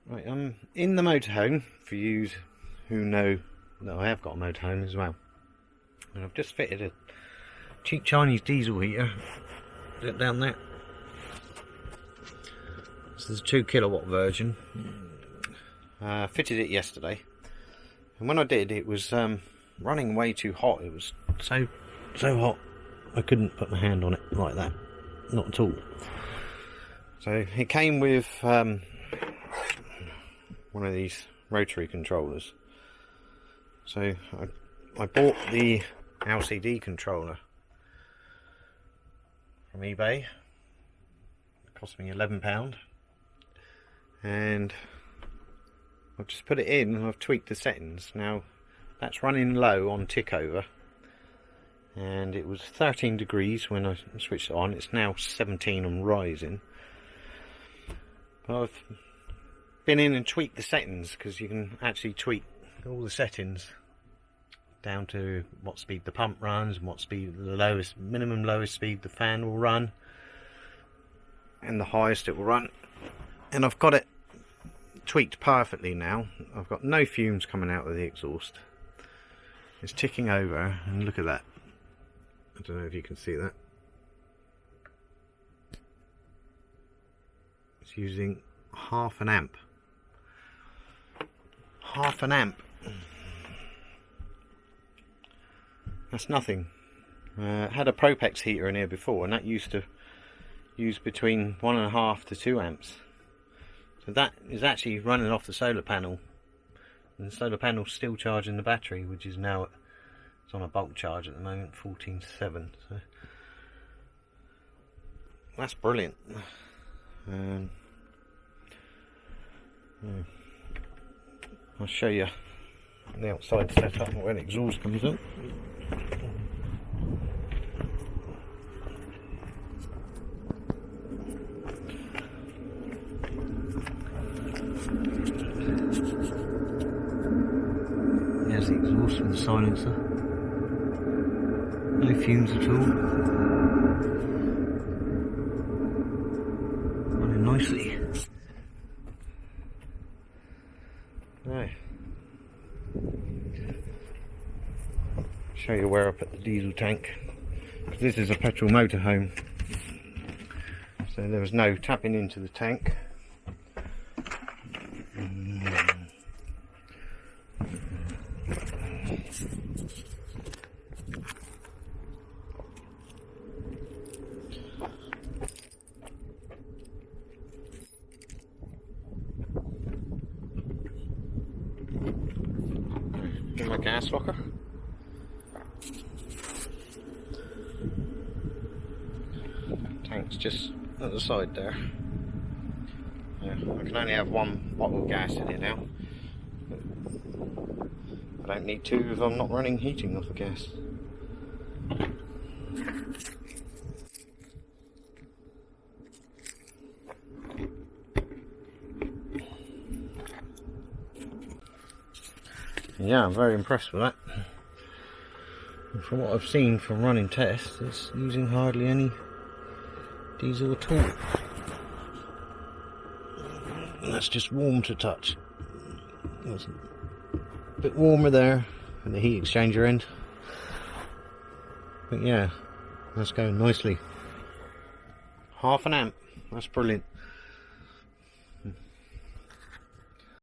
Right, I'm in the motorhome, for you who know that I have got a motorhome as well. And I've just fitted a cheap Chinese diesel heater down there. This is a 2 kilowatt version. Fitted it yesterday, and when I did, it was running way too hot. It was so hot I couldn't put my hand on it like that, not at all. So it came with one of these rotary controllers. So I bought the LCD controller from eBay. It cost me £11, and I've just put it in and I've tweaked the settings. Now that's running low on tick over, and it was 13 degrees when I switched it on. It's now 17 and rising. But I've been in and tweaked the settings, because you can actually tweak all the settings down to what speed the pump runs and what speed the lowest, minimum lowest speed the fan will run, and the highest it will run. And I've got it tweaked perfectly now. I've got no fumes coming out of the exhaust. It's ticking over, and look at that. I don't know if you can see that. It's using half an amp. Half an amp. That's nothing. Had a Propex heater in here before, and that used to use between 1.5 to 2 amps. So that is actually running off the solar panel, and the solar panel's still charging the battery, which is now it's on a bulk charge at the moment, 14.7. So that's brilliant. I'll show you the outside setup when the exhaust comes up. There's the exhaust with the silencer. No fumes at all. Running nicely. Right. Show you where I put the diesel tank. This is a petrol motorhome, so there was no tapping into the tank. My gas locker. Tank's just at the side there. Yeah, I can only have one bottle of gas in here now. I don't need two if I'm not running heating off the gas. Yeah, I'm very impressed with that. And from what I've seen from running tests, it's using hardly any diesel at all. And that's just warm to touch. It's a bit warmer there at the heat exchanger end. But yeah, that's going nicely. Half an amp, that's brilliant.